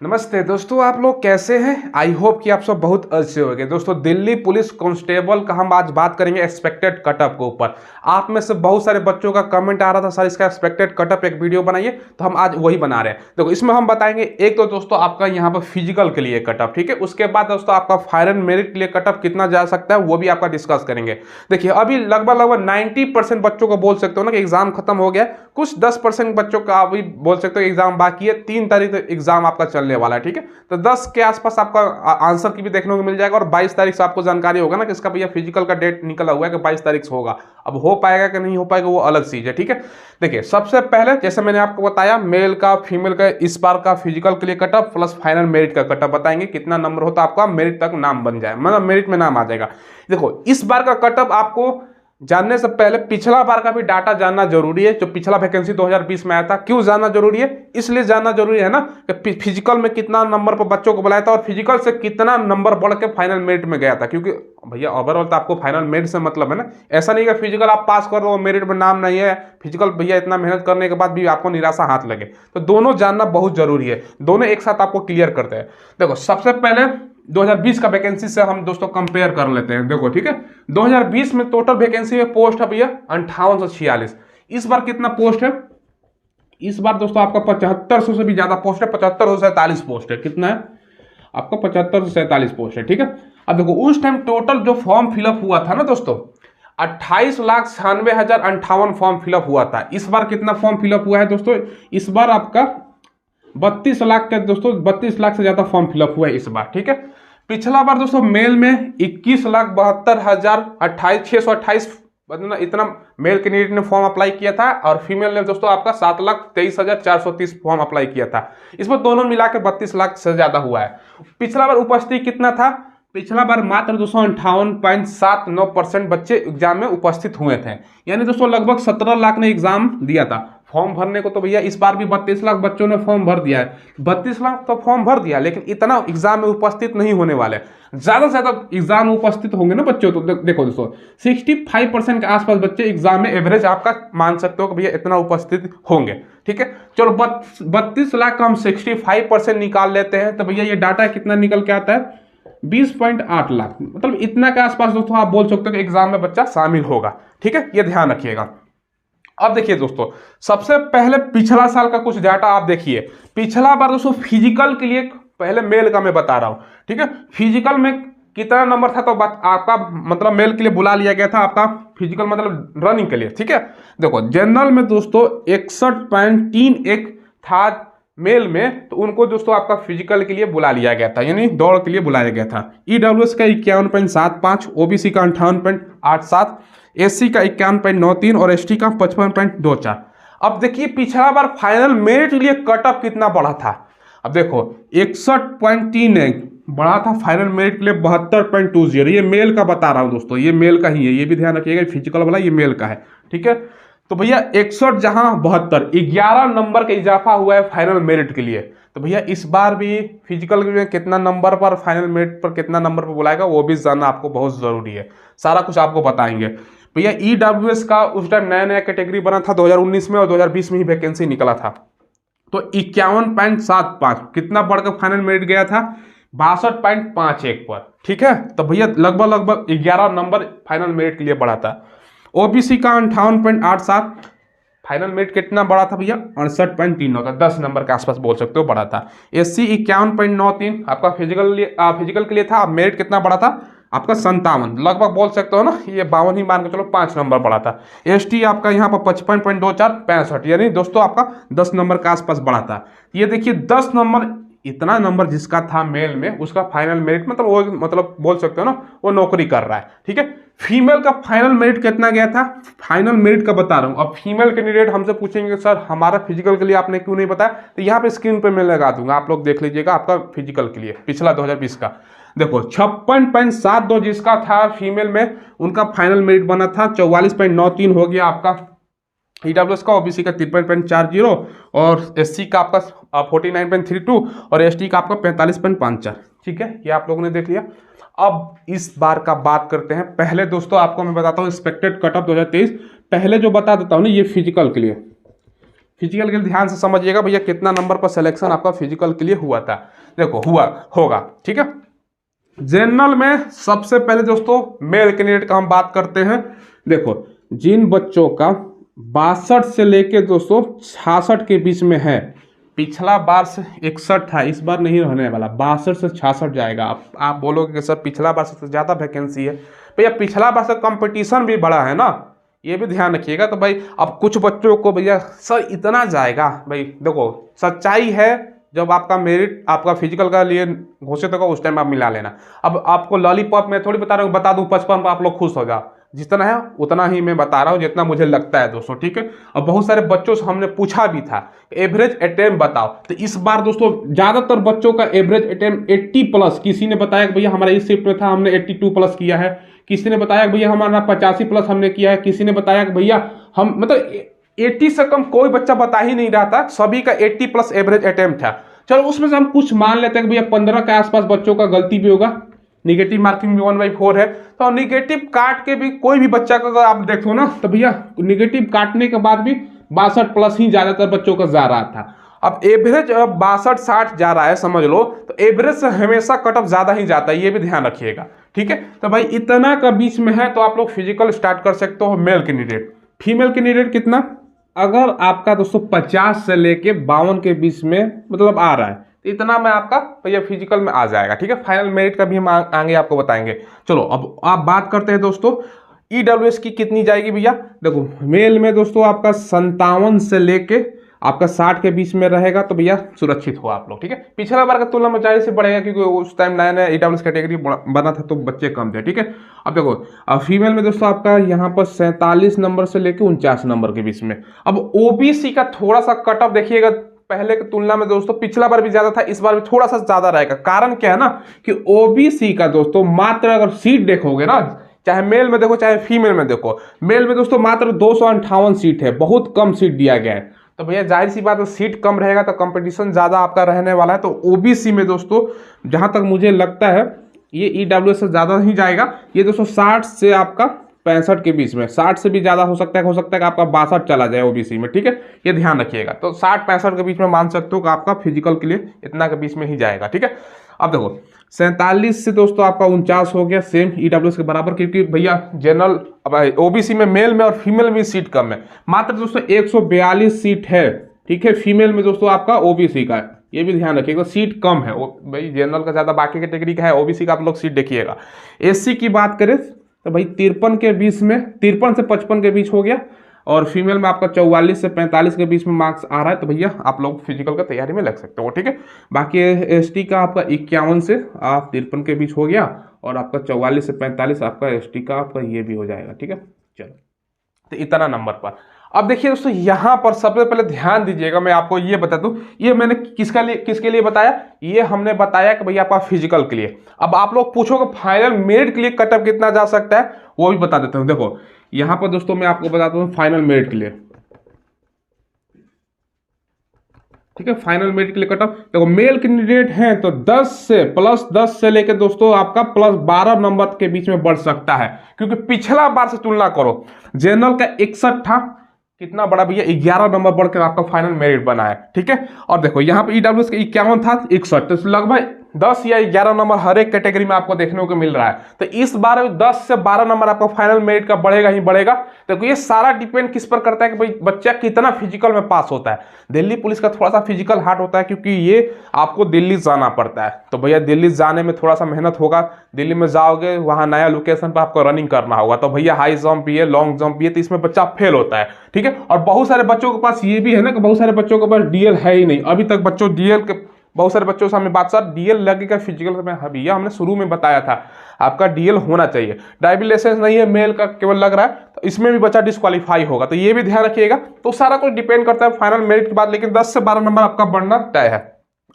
नमस्ते दोस्तों, आप लोग कैसे हैं। आई होप कि आप सब बहुत अच्छे होंगे। दोस्तों, दिल्ली पुलिस कांस्टेबल का हम आज बात करेंगे एक्सपेक्टेड कटअप के ऊपर। आप में से बहुत सारे बच्चों का कमेंट आ रहा था, सर इसका एक्सपेक्टेड कटअप एक वीडियो बनाइए, तो हम आज वही बना रहे हैं। देखो, इसमें हम बताएंगे एक तो दोस्तों आपका यहाँ पर फिजिकल के लिए कटअप, ठीक है। उसके बाद दोस्तों आपका फायर एंड मेरिट के लिए कटअप कितना जा सकता है वो भी आपका डिस्कस करेंगे। देखिए, अभी लगभग 90% बच्चों को बोल सकते हो ना कि एग्जाम खत्म हो गया। कुछ 10% बच्चों का अभी बोल सकते हो एग्जाम बाकी है। 3 तारीख तक एग्जाम आपका चलने वाला है, ठीक है। तो 10 के आसपास आपका आंसर की भी देखने को मिल जाएगा और 22 तारीख से आपको जानकारी होगा ना कि इसका भैया फिजिकल का डेट निकला हुआ है कि 22 तारीख से होगा। अब हो पाएगा कि नहीं हो पाएगा वो अलग चीज है, ठीक है। देखिए, सबसे पहले जैसे मैंने आपको बताया, मेल का फीमेल का इस बार का फिजिकल के लिए कटअप प्लस फाइनल मेरिट का कटअप बताएंगे कितना नंबर होता है आपका मेरिट तक नाम बन जाए, मतलब मेरिट में नाम आ जाएगा। देखो, इस बार का कटअप आपको जानने से पहले पिछला बार का भी डाटा जानना जरूरी है। जो पिछला वैकेंसी 2020 में आया था, क्यों जानना जरूरी है, इसलिए जानना जरूरी है ना कि फिजिकल में कितना नंबर पर बच्चों को बुलाया था और फिजिकल से कितना नंबर बढ़ के फाइनल मेरिट में गया था। क्योंकि भैया ओवरऑल तो आपको फाइनल मेरिट से मतलब है ना। ऐसा नहीं कि फिजिकल आप पास कर रहे हो मेरिट में नाम नहीं है, फिजिकल भैया इतना मेहनत करने के बाद भी आपको निराशा हाथ लगे। तो दोनों जानना बहुत जरूरी है, दोनों एक साथ आपको क्लियर करते हैं। देखो, सबसे पहले 2020 का वैकेंसी से हम दोस्तों कंपेयर कर लेते हैं। देखो, ठीक है, 2020 में टोटल वैकेंसी में पोस्ट है भैया 5846। इस बार कितना पोस्ट है, इस बार दोस्तों आपका 7500 से भी ज्यादा पोस्ट है। 7547 पोस्ट है। कितना है आपका? 7547 पोस्ट है, ठीक है। अब देखो, उस टाइम टोटल जो फॉर्म फिलअप हुआ था ना दोस्तों, 28,96,058 फॉर्म फिलअप हुआ था। इस बार कितना फॉर्म फिलअप हुआ है दोस्तों? इस बार आपका 32 लाख के दोस्तों 32 लाख से ज्यादा फॉर्म फिलअप हुआ है इस बार, ठीक है। पिछला बार दोस्तों मेल में 21,72,628 इतना मेल कैंडिडेट ने फॉर्म अप्लाई किया था और फीमेल ने दोस्तों आपका 7,23,430 फॉर्म अप्लाई किया था। इस बार दोनों मिलाकर 32 लाख से ज्यादा हुआ है। पिछला बार उपस्थिति कितना था? पिछला बार मात्र 258.79% बच्चे एग्जाम में उपस्थित हुए थे। यानी दोस्तों लगभग 17 लाख ने एग्जाम दिया था। फॉर्म भरने को तो भैया इस बार भी 32 लाख बच्चों ने फॉर्म भर दिया है। 32 लाख तो फॉर्म भर दिया, लेकिन इतना एग्जाम में उपस्थित नहीं होने वाले। ज्यादा से ज्यादा एग्जाम में उपस्थित होंगे ना बच्चों, तो देखो दोस्तों 65% के आसपास बच्चे एग्जाम में एवरेज आपका मान सकते हो कि भैया इतना उपस्थित होंगे, ठीक है। चलो 32 लाख का हम 65% निकाल लेते हैं, तो भैया ये डाटा कितना निकल के आता है? 20.8 लाख, मतलब इतना के आसपास दोस्तों आप बोल सकते हो कि एग्जाम में बच्चा शामिल होगा, ठीक है। ये ध्यान रखिएगा। अब देखिए दोस्तों, सबसे पहले पिछला साल का कुछ डाटा आप देखिए। पिछला बार दोस्तों फिजिकल के लिए, पहले मेल का मैं बता रहा हूं, ठीक है। फिजिकल में कितना नंबर था तो आपका मतलब मेल के लिए बुला लिया गया था, आपका फिजिकल मतलब रनिंग के लिए, ठीक है। देखो, जनरल में दोस्तों 61.31 था मेल में, तो उनको दोस्तों आपका फिजिकल के लिए बुला लिया गया था, यानी दौड़ के लिए बुलाया गया था। ईडब्ल्यूएस का 51.75, ओबीसी का 58.87, एससी का 51.93 और एसटी का 55.24। अब देखिए, पिछला बार फाइनल मेरिट के लिए कटअप कितना बढ़ा था। अब देखो 61.31 बढ़ा था फाइनल मेरिट के लिए 72.20। ये मेल का बता रहा हूं दोस्तों, ये मेल का ही है, ये भी ध्यान रखिएगा। फिजिकल वाला ये मेल का है, ठीक है। तो भैया 61 जहां 72, 11 नंबर का इजाफा हुआ है फाइनल मेरिट के लिए। तो भैया इस बार भी फिजिकल में कितना नंबर पर, फाइनल मेरिट पर कितना नंबर पर बुलाएगा वो भी जानना आपको बहुत जरूरी है। सारा कुछ आपको बताएंगे। भैया ईडब्ल्यूएस का उस टाइम नया नया कैटेगरी बना था 2019 में और 2020 में ही वैकेंसी निकला था। तो 51.75 कितना बढ़कर फाइनल मेरिट गया था? 62.51 पर, ठीक है। तो भैया लगभग 11 नंबर फाइनल मेरिट के लिए बढ़ा था। ओबीसी का 58.87 फाइनल मेरिट कितना बढ़ा था भैया? 68.39 था, 10 नंबर के आसपास बोल सकते हो बढ़ा था। एससी 51.93 आपका फिजिकल के लिए था। मेरिट कितना बढ़ा था आपका? 57, लगभग बोल सकते हो ना, ये 52 ही मान के चलो, 5 नंबर बढ़ा था। एसटी आपका यहाँ पर 55.24, 65, यानी दोस्तों आपका 10 नंबर के आसपास बढ़ा था। ये देखिए 10 नंबर, इतना नंबर जिसका था मेल में, उसका फाइनल मेरिट मतलब वो, मतलब बोल सकते हो ना, वो नौकरी कर रहा है, ठीक है। फीमेल का फाइनल मेरिट कितना गया था? फाइनल मेरिट का बता रहा हूं। अब फीमेल कैंडिडेट हमसे पूछेंगे सर हमारा फिजिकल के लिए आपने क्यों नहीं बताया, तो यहाँ पे स्क्रीन पे मैं लगा दूंगा, आप लोग देख लीजिएगा आपका फिजिकल के लिए पिछला 2020 का। देखो 56.72 जिसका था फीमेल में, उनका फाइनल मेरिट बना था। 44.93 हो गया आपका ईडब्ल्यूएस का, ओबीसी का 53.40 और एससी का आपका 49.32 और एसटी का आपका 45.54, ठीक है। ये आप लोगों ने देख लिया। अब इस बार का बात करते हैं। पहले दोस्तों आपको मैं बताता हूँ एक्सपेक्टेड कटअप 2023। पहले जो बता देता हूँ ना, ये फिजिकल के लिए, फिजिकल के लिए ध्यान से समझिएगा भैया कितना नंबर पर सिलेक्शन आपका फिजिकल के लिए हुआ था। देखो हुआ होगा, ठीक है। जनरल में सबसे पहले दोस्तों मेल कैंडिडेट का हम बात करते हैं। देखो जिन बच्चों का 62 से लेके दोस्तों 66 के बीच में है, पिछला बार से 61 था, इस बार नहीं रहने वाला, 62 से 66 जाएगा। आप बोलोगे कि सर पिछला बार से तो ज़्यादा वैकेंसी है, भैया पिछला बार से कंपटीशन भी बड़ा है ना, ये भी ध्यान रखिएगा। तो भाई अब कुछ बच्चों को भैया सर इतना जाएगा, भाई देखो सच्चाई है, जब आपका मेरिट आपका फिजिकल का लिए घोषित होगा उस टाइम आप मिला लेना। अब आपको लॉलीपॉप में थोड़ी बता रहा हूँ, बता दूँ 55 पर आप लोग खुश हो जाओ, जितना है उतना ही मैं बता रहा हूँ जितना मुझे लगता है दोस्तों, ठीक है। अब बहुत सारे बच्चों से हमने पूछा भी था एवरेज अटेम्प्ट बताओ, तो इस बार दोस्तों ज़्यादातर बच्चों का एवरेज अटेम्प्ट 80 प्लस, किसी ने बताया कि भैया हमारा इस शिफ्ट में था हमने 82 प्लस किया है, किसी ने बताया कि भैया हमारा 85 प्लस हमने किया है, किसी ने बताया कि भैया हम मतलब 80 से कम कोई बच्चा बता ही नहीं रहा था, सभी का 80 प्लस एवरेज अटेम्प्ट था। चलो उसमें से हम कुछ मान लेते हैं कि भैया 15 के आसपास बच्चों का गलती भी होगा, निगेटिव मार्किंग भी 1/4 है, तो निगेटिव काट के भी कोई भी बच्चा का अगर आप देखो ना तो भैया निगेटिव काटने के बाद भी 62 प्लस ही ज्यादातर बच्चों का जा रहा था। अब एवरेज 62-60 जा रहा है समझ लो, तो एवरेज से हमेशा कट ऑफ ज्यादा ही जाता है, ये भी ध्यान रखिएगा, ठीक है। तो भाई इतना का बीच में है तो आप लोग फिजिकल स्टार्ट कर सकते हो मेल कैंडिडेट। फीमेल कैंडिडेट कितना, अगर आपका दोस्तों 50 से लेके 52 के बीच में मतलब आ रहा है, तो इतना में आपका भैया फिजिकल में आ जाएगा, ठीक है। फाइनल मेरिट का भी हम आगे आपको बताएंगे। चलो अब आप बात करते हैं दोस्तों ईडब्ल्यूएस की कितनी जाएगी भैया। देखो मेल में दोस्तों आपका 57 से लेके आपका 60 के बीच में रहेगा, तो भैया सुरक्षित हो आप लोग, ठीक है। पिछला बार का तुलना में जाहिर से बढ़ेगा क्योंकि उस टाइम नया नया ईडब्ल्यूएस कैटेगरी बना था तो बच्चे कम थे, ठीक है। अब देखो अब फीमेल में दोस्तों आपका यहाँ पर 47 नंबर से लेके 49 नंबर के बीच में। अब ओबीसी का थोड़ा सा कट ऑफ देखिएगा, पहले की तुलना में दोस्तों पिछला बार भी ज्यादा था, इस बार भी थोड़ा सा ज्यादा रहेगा। कारण क्या है ना कि ओबीसी का दोस्तों मात्र अगर सीट देखोगे ना, चाहे मेल में देखो चाहे फीमेल में देखो, मेल में दोस्तों मात्र 258 सीट है, बहुत कम सीट दिया गया है। तो भैया जाहिर सी बात है सीट कम रहेगा तो कंपटीशन ज्यादा आपका रहने वाला है। तो ओबीसी में दोस्तों जहां तक मुझे लगता है ये ईडब्ल्यूएस से ज्यादा ही जाएगा, ये दोस्तों 60 से आपका 65 के बीच में, 60 से भी ज्यादा हो सकता है कि आपका 62 चला जाए ओबीसी में, ठीक है। ये ध्यान रखिएगा, तो 60-65 के बीच में मान सकते हो कि आपका फिजिकल के लिए इतना के बीच में ही जाएगा, ठीक है। अब देखो 47 से दोस्तों आपका 49 हो गया, सेम ईडब्ल्यूएस के बराबर, क्योंकि भैया जनरल अब ओबीसी में मेल में और फीमेल में सीट कम है, मात्र दोस्तों 142 सीट है, ठीक है। फीमेल में दोस्तों आपका ओबीसी का, ये भी ध्यान रखिएगा, सीट कम है, भाई जनरल का ज्यादा बाकी कैटेगरी का है, ओबीसी का आप लोग सीट देखिएगा। एससी की बात करें तो भाई 53 के बीच में, 53 से 55 के बीच हो गया, और फीमेल में आपका 44 से 45 के बीच में मार्क्स आ रहा है, तो भैया आप लोग फिजिकल का तैयारी में लग सकते हो, ठीक है। बाकी एसटी का आपका 51 से 53 के बीच हो गया, और आपका 44 से 45 आपका एसटी का आपका ये भी हो जाएगा, ठीक है। चलो तो इतना नंबर पर। अब देखिए दोस्तों यहाँ पर सबसे पहले ध्यान दीजिएगा, मैं आपको ये बता दूं, ये मैंने किसके लिए बताया, ये हमने बताया कि भैया आपका फिजिकल के लिए। अब आप लोग पूछोगे फाइनल मेरिट के लिए कट ऑफ कितना जा सकता है, वो भी बता देता हूं। देखो यहाँ पर दोस्तों मैं आपको बताता हूँ फाइनल मेरिट के लिए, ठीक है। फाइनल मेरिट के लिए कट ऑफ देखो मेल कैंडिडेट हैं तो 10 से लेकर दोस्तों आपका +12 नंबर के बीच में बढ़ सकता है, क्योंकि पिछला बार से तुलना करो जनरल का 61 था, कितना बड़ा भैया 11 नंबर बढ़कर आपका फाइनल मेरिट बना है, ठीक है। और देखो यहाँ पे ईडब्ल्यूएस का 51 था 61, तो लगभग 10 या 11 नंबर हर एक कैटेगरी में आपको देखने को मिल रहा है। तो इस बार 10 से 12 नंबर आपका फाइनल मेरिट का बढ़ेगा ही बढ़ेगा। तो ये सारा डिपेंड किस पर करता है कि भाई बच्चा कितना फिजिकल में पास होता है। दिल्ली पुलिस का थोड़ा सा फिजिकल हार्ड होता है क्योंकि ये आपको दिल्ली जाना पड़ता है, तो भैया दिल्ली जाने में थोड़ा सा मेहनत होगा। दिल्ली में जाओगे वहां नया लोकेशन पर आपको रनिंग करना होगा, तो भैया हाई जंप भी है, लॉन्ग जंप भी है, तो इसमें बच्चा फेल होता है, ठीक है। और बहुत सारे बच्चों के पास ये भी है ना कि बहुत सारे बच्चों के पास डीएल है ही नहीं, अभी तक बच्चों डीएल के बहुत सारे बच्चों से हमें बात सर डीएल लगेगा फिजिकल में, भैया हमने शुरू में बताया था आपका डीएल होना चाहिए। ड्राइविंग लाइसेंस नहीं है मेल का केवल लग रहा है, तो इसमें भी बच्चा डिस्क्वालीफाई होगा, तो ये भी ध्यान रखिएगा। तो सारा कुछ डिपेंड करता है फाइनल मेरिट के बाद, लेकिन 10 से 12 नंबर आपका बढ़ना तय है।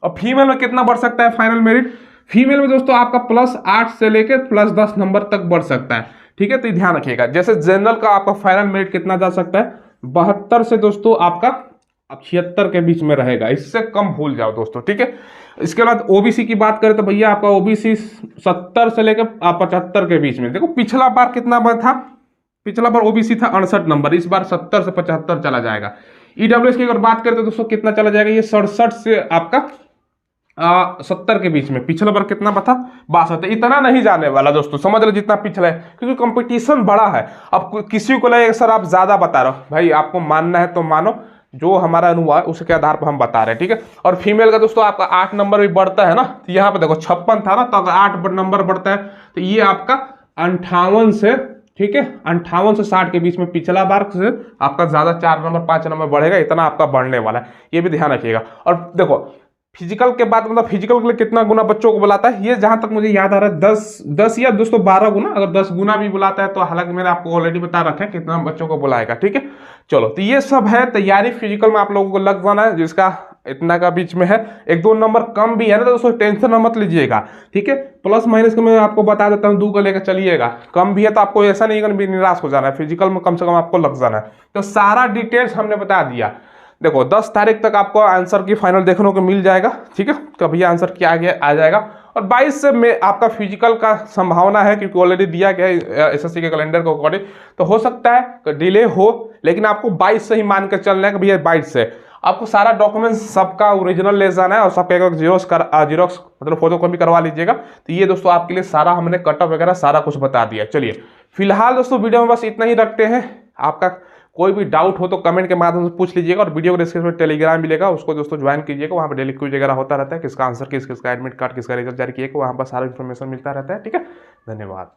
और फीमेल में कितना बढ़ सकता है फाइनल मेरिट, फीमेल में दोस्तों आपका +8 से लेकर +10 नंबर तक बढ़ सकता है, ठीक है। तो ध्यान रखिएगा, जैसे जनरल का आपका फाइनल मेरिट कितना जा सकता है 72 से दोस्तों आपका अब 76 के बीच में रहेगा, इससे कम भूल जाओ दोस्तों, ठीक है। इसके बाद ओबीसी की बात करें तो भैया आपका ओबीसी 70 से लेकर 75 के बीच में। देखो पिछला बार कितना बार था, पिछला बार ओबीसी था 68 नंबर, इस बार 70 से 75 चला जाएगा। ईडब्ल्यूएस की अगर बात करें तो दोस्तों कितना चला जाएगा, ये 67 से आपका 70 के बीच में। पिछला बार कितना था, 62। इतना नहीं जाने वाला दोस्तों, समझ लो जितना पिछला है, क्योंकि कंपटीशन बड़ा है। अब किसी को लगे सर आप ज्यादा बता रहे हो, भाई आपको मानना है तो मानो, जो हमारा अनुभव है उसके आधार पर हम बता रहे हैं, ठीक है। और फीमेल का दोस्तों आपका 8 नंबर भी बढ़ता है ना, तो यहाँ पे देखो 56 था ना, तो अगर 8 नंबर बढ़ता है तो ये आपका 58 से, ठीक है, 58 से 60 के बीच में। पिछला बार से आपका ज्यादा 4 नंबर 5 नंबर बढ़ेगा, इतना आपका बढ़ने वाला है, ये भी ध्यान रखिएगा। और देखो फिजिकल के बाद मतलब फिजिकल के लिए कितना गुना बच्चों को बुलाता है, ये जहां तक मुझे याद आ रहा है 10 या दोस्तों 12 गुना, अगर 10 गुना भी बुलाता है तो हालांकि मैंने आपको ऑलरेडी बता रखा है कितना बच्चों को बुलाएगा, ठीक है। चलो तो ये सब है तैयारी, फिजिकल में आप लोगों को लग जाना है, जिसका इतना का बीच में है। 1-2 नंबर कम भी है ना तो दोस्तों टेंशन मत लीजिएगा, ठीक है। प्लस माइनस का मैं आपको बता देता हूँ, 2 को लेकर चलिएगा। कम भी है तो आपको ऐसा नहीं करना निराश हो जाना है, फिजिकल में कम से कम आपको लग जाना है। तो सारा डिटेल्स हमने बता दिया। देखो 10 तारीख तक आपको आंसर की फाइनल देखने को मिल जाएगा, ठीक है, कभी आंसर क्या आ जाएगा। और 22 से में आपका फिजिकल का संभावना है, क्योंकि ऑलरेडी दिया गया है एसएससी के कैलेंडर को अकॉर्डिंग, तो हो सकता है डिले हो, लेकिन आपको 22 से ही मान कर चलना है कि भैया 22 से आपको सारा डॉक्यूमेंट्स सबका ओरिजिनल ले जाना है, और सबका जीरोक्स मतलब फोटो कॉपी करवा लीजिएगा। तो ये दोस्तों आपके लिए सारा हमने कटअप वगैरह सारा कुछ बता दिया। चलिए फिलहाल दोस्तों वीडियो में बस इतना ही रखते हैं। आपका कोई भी डाउट हो तो कमेंट के माध्यम से पूछ लीजिएगा, और वीडियो को डिस्क्रिप्शन में टेलीग्राम मिलेगा, उसको दोस्तों ज्वाइन कीजिएगा। वहाँ पर डेली क्विज वगैरह होता रहता है, किसका आंसर किसका एडमिट कार्ड किसका रिजल्ट जारी किया, वहाँ पर सारा इन्फॉर्मेशन मिलता रहता है, ठीक है। धन्यवाद।